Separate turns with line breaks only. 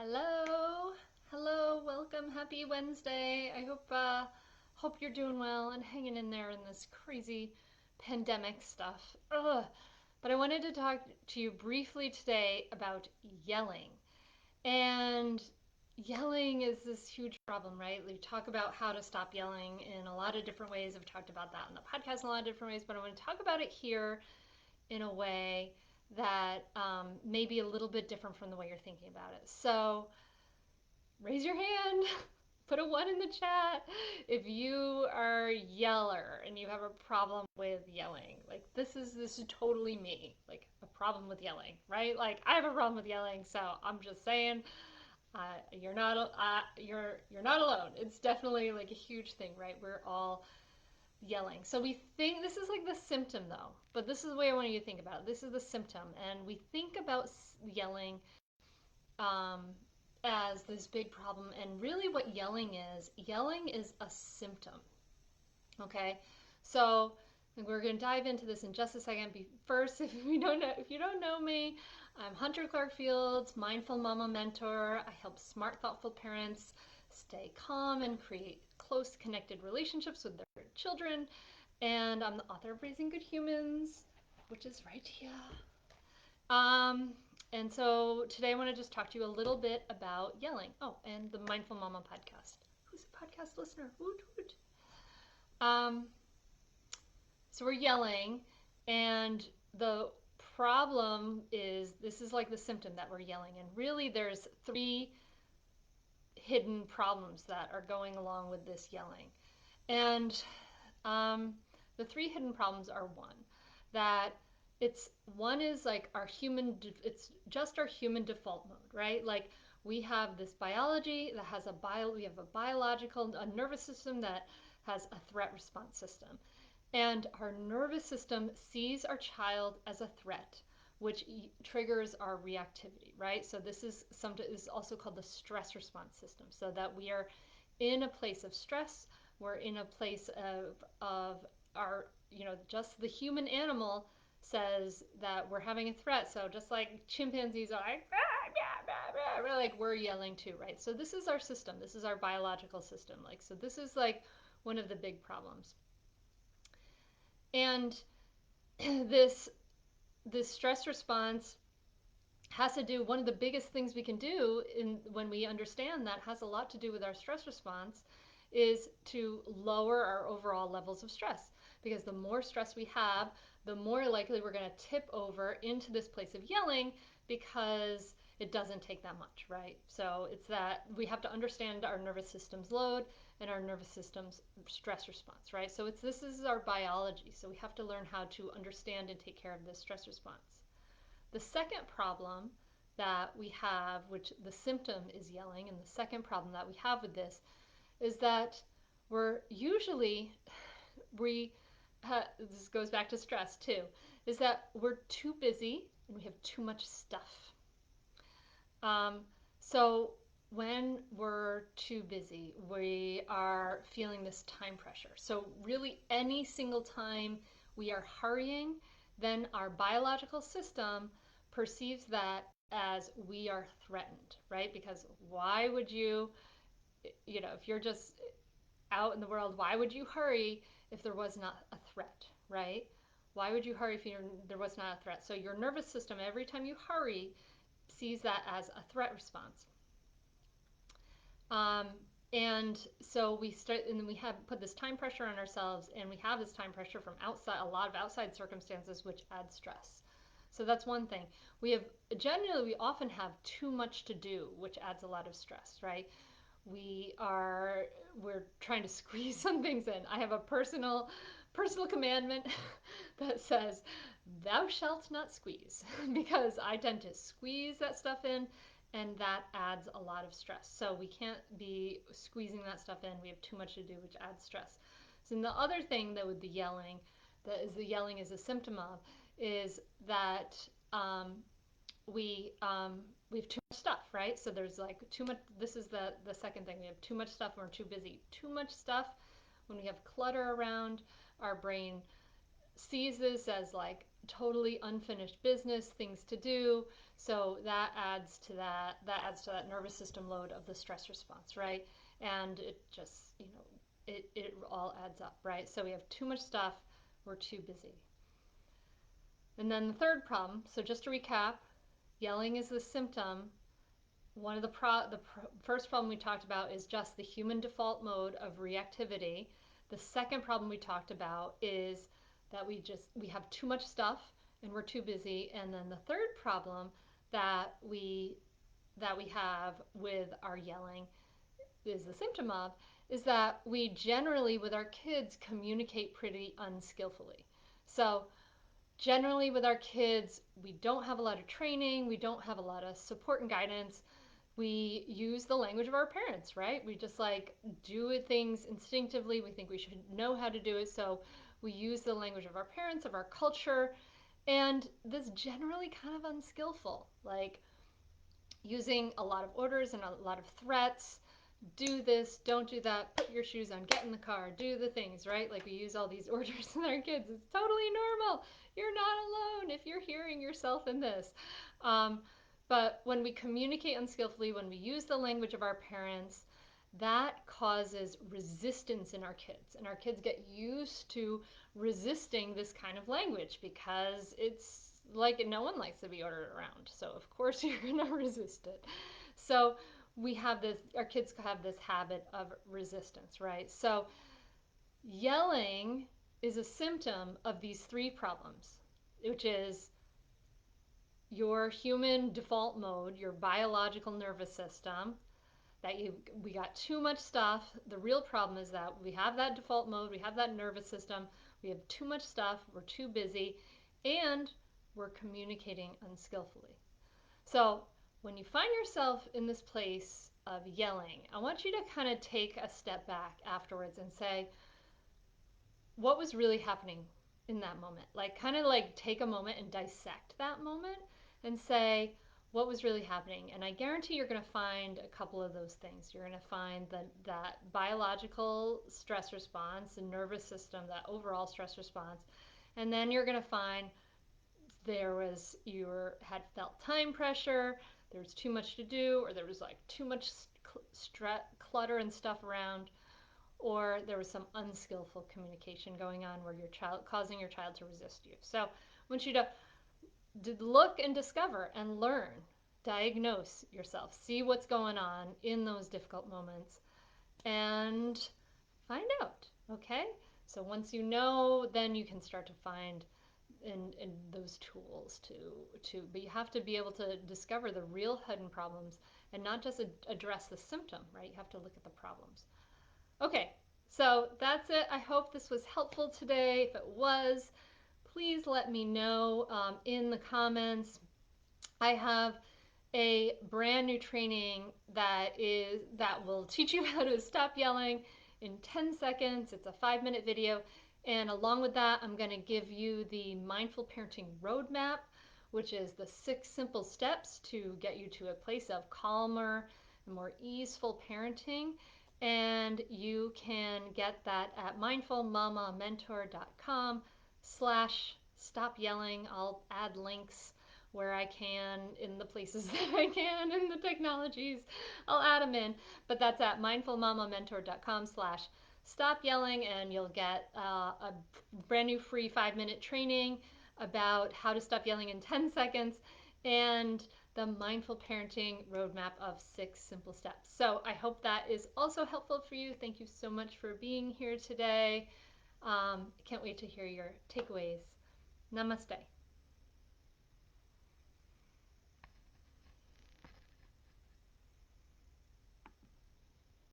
Hello, hello, welcome, happy Wednesday. I hope you're doing well and hanging in there in this crazy pandemic stuff. Ugh. But I wanted to talk to you briefly today about yelling. And yelling is this huge problem, right? We talk about how to stop yelling in a lot of different ways. I've talked about that in the podcast in a lot of different ways, but I want to talk about it here in a way that may be a little bit different from the way you're thinking about it. So raise your hand, put a one in the chat if you are a yeller and you have a problem with yelling. Like this is totally me. Like a problem with yelling, right? Like I have a problem with yelling, so I'm just saying you're not alone. It's definitely like a huge thing, right? We're all yelling. So we think this is like the symptom though, but this is the way I want you to think about it. This is the symptom, and we think about yelling um, as this big problem. And really, what yelling is a symptom. Okay, so we're going to dive into this in just a second. First, if you don't know me, I'm Hunter Clark Fields, mindful mama mentor. I help smart, thoughtful parents stay calm and create close, connected relationships with their children. And I'm the author of Raising Good Humans, which is right here. Um, and so today I want to just talk to you a little bit about yelling. Oh, and the Mindful Mama podcast. Who's a podcast listener? Woot woot. Um, so we're yelling, and the problem is this is like the symptom that we're yelling, and really there's three hidden problems that are going along with this yelling. And the three hidden problems are that one is like it's just our human default mode, right? Like we have this biology that has we have a nervous system that has a threat response system. And our nervous system sees our child as a threat, which triggers our reactivity, right? So this is also called the stress response system. So that we are in a place of stress, we're in a place of our, just the human animal says that we're having a threat. So just like chimpanzees are like, we're like we're yelling too, right? So this is our system. This is our biological system. Like so, this is like one of the big problems. And this this stress response has to do one of the biggest things we can do when we understand that has a lot to do with our stress response is to lower our overall levels of stress, because the more stress we have, the more likely we're going to tip over into this place of yelling, because it doesn't take that much, right? So it's that we have to understand our nervous system's load and our nervous system's stress response, right? So this is our biology, so we have to learn how to understand and take care of this stress response. The second problem that we have, which the symptom is yelling, and the second problem that we have with this is that we're usually, this goes back to stress too, is that we're too busy and we have too much stuff. So when we're too busy, we are feeling this time pressure. So really any single time we are hurrying, then our biological system perceives that as we are threatened, right? Because why would if you're just out in the world, why would you hurry if there was not a threat, right? Why would you hurry if there was not a threat? So your nervous system, every time you hurry, sees that as a threat response. Um, and so we start, and then we have put this time pressure on ourselves, and we have this time pressure from outside, a lot of outside circumstances, which add stress. So that's one thing. We often have too much to do, which adds a lot of stress, right? We're trying to squeeze some things in. I have a personal commandment that says, thou shalt not squeeze, because I tend to squeeze that stuff in, and that adds a lot of stress. So we can't be squeezing that stuff in. We have too much to do, which adds stress. So the other thing that with the yelling, the yelling is a symptom of, is that we have too much stuff, right? So there's like too much. This is the second thing. We have too much stuff and we're too busy. Too much stuff, when we have clutter around, our brain sees this as like totally unfinished business, things to do. So that adds to that nervous system load of the stress response, right? And it just, it all adds up, right? So we have too much stuff, we're too busy. And then the third problem, so just to recap, yelling is the symptom. One of the first problem we talked about is just the human default mode of reactivity. The second problem we talked about is that we have too much stuff and we're too busy. And then the third problem that we have with our yelling is the symptom of is that we generally with our kids communicate pretty unskillfully. So generally with our kids, we don't have a lot of training, we don't have a lot of support and guidance. We use the language of our parents, right? We just like do things instinctively. We think we should know how to do it. So we use the language of our parents, of our culture. And this generally kind of unskillful, like using a lot of orders and a lot of threats. Do this, don't do that, put your shoes on, get in the car, do the things, right? Like we use all these orders with our kids. It's totally normal. You're not alone if you're hearing yourself in this. Um, but when we communicate unskillfully, when we use the language of our parents, that causes resistance in our kids. And our kids get used to resisting this kind of language because it's like no one likes to be ordered around. So, of course, you're going to resist it. So, our kids have this habit of resistance, right? So, yelling is a symptom of these three problems, which is your human default mode, your biological nervous system, we got too much stuff. The real problem is that we have that default mode, we have that nervous system, we have too much stuff, we're too busy, and we're communicating unskillfully. So when you find yourself in this place of yelling, I want you to kind of take a step back afterwards and say, what was really happening in that moment? Like, kind of like take a moment and dissect that moment and say, what was really happening? And I guarantee you're going to find a couple of those things. You're going to find that biological stress response and nervous system, that overall stress response. And then you're going to find you had felt time pressure, there was too much to do, or there was like too much clutter and stuff around, or there was some unskillful communication going on where causing your child to resist you. So I want you to look and discover and learn, diagnose yourself, see what's going on in those difficult moments, and find out. Okay? So once you know, then you can start to find in those tools but you have to be able to discover the real hidden problems and not just address the symptom, right? You have to look at the problems. Okay, so that's it. I hope this was helpful today. If it was, please let me know in the comments. I have a brand new training that will teach you how to stop yelling in 10 seconds. It's a 5-minute video. And along with that, I'm going to give you the Mindful Parenting Roadmap, which is the 6 simple steps to get you to a place of calmer and more easeful parenting. And you can get that at mindfulmamamentor.com/stop yelling. I'll add links where I can in the places that I can in the technologies. I'll add them in, but that's at mindfulmamamentor.com/stop yelling, and you'll get a brand new free 5-minute training about how to stop yelling in 10 seconds and the mindful parenting roadmap of 6 simple steps. So I hope that is also helpful for you. Thank you so much for being here today. Can't wait to hear your takeaways. Namaste.